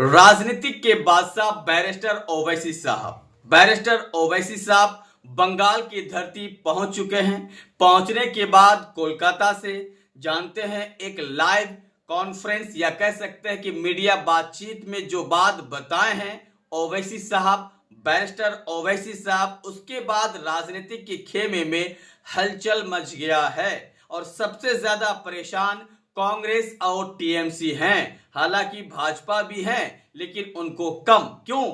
राजनीतिक के बादशाह बैरिस्टर ओवैसी साहब बंगाल की धरती पहुंच चुके हैं। पहुंचने के बाद कोलकाता से जानते हैं एक लाइव कॉन्फ्रेंस या कह सकते हैं कि मीडिया बातचीत में जो बात बताए हैं ओवैसी साहब, बैरिस्टर ओवैसी साहब, उसके बाद राजनीतिक के खेमे में हलचल मच गया है और सबसे ज्यादा परेशान कांग्रेस और टीएमसी हैं। हालांकि भाजपा भी है लेकिन उनको कम क्यों,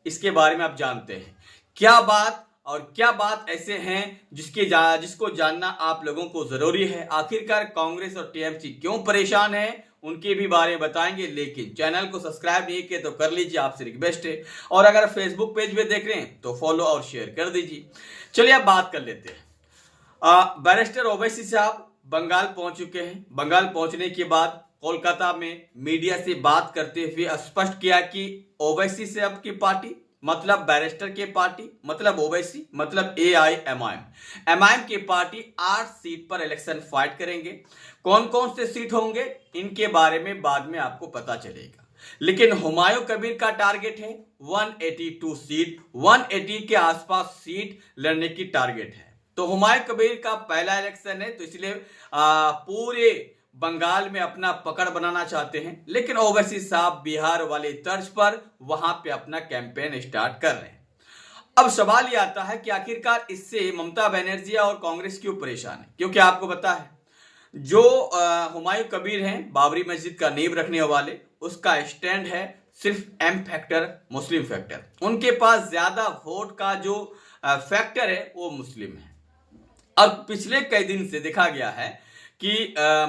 इसके बारे में आप जानते हैं। क्या बात ऐसे हैं जिसको जानना आप लोगों को जरूरी है। आखिरकार कांग्रेस और टीएमसी क्यों परेशान है उनके भी बारे में बताएंगे। लेकिन चैनल को सब्सक्राइब नहीं किए तो कर लीजिए, आपसे रिक्वेस्ट है। और अगर फेसबुक पेज पे देख रहे हैं तो फॉलो और शेयर कर दीजिए। चलिए अब बात कर लेते हैं। बैरिस्टर ओवैसी साहब बंगाल पहुंच चुके हैं। बंगाल पहुंचने के बाद कोलकाता में मीडिया से बात करते हुए स्पष्ट किया कि ओवैसी साहब की पार्टी मतलब बैरिस्टर के पार्टी मतलब ओवैसी मतलब एआईएमआईएम की पार्टी 8 सीट पर इलेक्शन फाइट करेंगे। कौन कौन से सीट होंगे इनके बारे में बाद में आपको पता चलेगा। लेकिन हुमायूं कबीर का टारगेट है 182 सीट, 180 के आसपास सीट लड़ने की टारगेट है। तो हुमायूं कबीर का पहला इलेक्शन है तो इसलिए पूरे बंगाल में अपना पकड़ बनाना चाहते हैं। लेकिन ओवैसी साहब बिहार वाले तर्ज पर वहां पे अपना कैंपेन स्टार्ट कर रहे हैं। अब सवाल यह आता है कि आखिरकार इससे ममता बनर्जी और कांग्रेस क्यों परेशान है, क्योंकि आपको पता है जो हुमायूं कबीर हैं बाबरी मस्जिद का नींव रखने वाले, उसका स्टैंड है सिर्फ एम फैक्टर, मुस्लिम फैक्टर। उनके पास ज्यादा वोट का जो फैक्टर है वो मुस्लिम है। और पिछले कई दिन से देखा गया है कि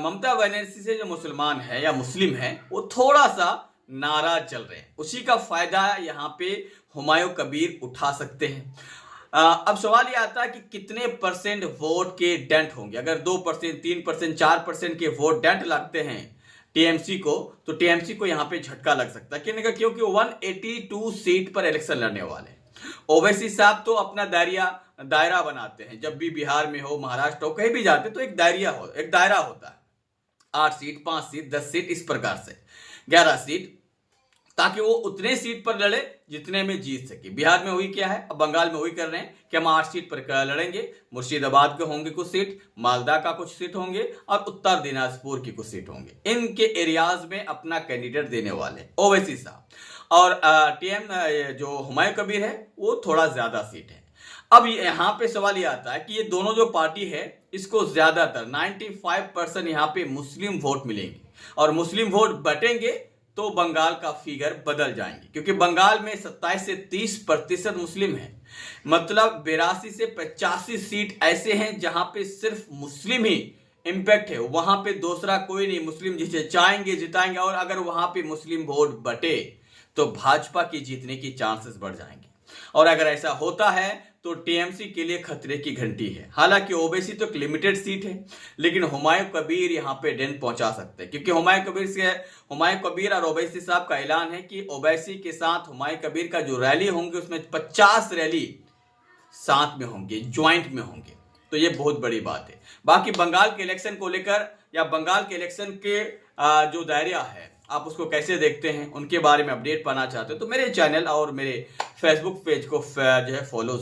ममता बनर्जी से जो मुसलमान है या मुस्लिम है वो थोड़ा सा नाराज चल रहे हैं। उसी का फायदा यहाँ पे हुमायूं कबीर उठा सकते हैं। अब सवाल ये आता है कि कितने परसेंट वोट के डेंट होंगे। अगर 2%, 3%, 4% के वोट डेंट लगते हैं टीएमसी को तो टीएमसी को यहाँ पे झटका लग सकता है। क्योंकि 182 सीट पर इलेक्शन लड़ने वाले ओवैसी साहब तो अपना दायरा बनाते हैं। जब भी बिहार में हो, महाराष्ट्र हो, कहीं भी जाते तो एक दायरा होता है। 8 सीट, 5 सीट, 10 सीट, इस प्रकार से 11 सीट, ताकि वो उतने सीट पर लड़े जितने में जीत सके। बिहार में वही क्या है, अब बंगाल में वही कर रहे हैं कि हम 8 सीट पर लड़ेंगे। मुर्शिदाबाद के होंगे कुछ सीट, मालदा का कुछ सीट होंगे और उत्तर दिनाजपुर की कुछ सीट होंगे। इनके एरियाज में अपना कैंडिडेट देने वाले ओवैसी साहब। और टीएम जो हुमायूं कबीर है वो थोड़ा ज्यादा सीट है। अब यहाँ पे सवाल ये आता है कि ये दोनों जो पार्टी है इसको ज्यादातर 95% यहाँ पे मुस्लिम वोट मिलेंगे और मुस्लिम वोट बटेंगे तो बंगाल का फिगर बदल जाएंगे। क्योंकि बंगाल में 27 से 30% मुस्लिम है, मतलब 82 से 85 सीट ऐसे हैं जहां पे सिर्फ मुस्लिम ही इंपैक्ट है। वहां पे दूसरा कोई नहीं, मुस्लिम जिसे चाहेंगे जिताएंगे। और अगर वहां पे मुस्लिम वोट बटे तो भाजपा की जीतने की चांसेस बढ़ जाएंगे। और अगर ऐसा होता है तो टीएमसी के लिए खतरे की घंटी है। हालांकि ओवैसी तो एक लिमिटेड सीट है लेकिन हुमायूं कबीर यहां पे डेंट पहुंचा सकते हैं। क्योंकि हुमायूं कबीर और ओवैसी साहब का ऐलान है कि ओवैसी के साथ हुमायूं कबीर का जो रैली होंगे उसमें 50 रैली साथ में होंगे, ज्वाइंट में होंगे। तो ये बहुत बड़ी बात है। बाकी बंगाल के इलेक्शन को लेकर या बंगाल के इलेक्शन के जो दायरा है आप उसको कैसे देखते हैं, उनके बारे में अपडेट पाना चाहते हो तो मेरे चैनल और मेरे फेसबुक पेज को जो है फॉलो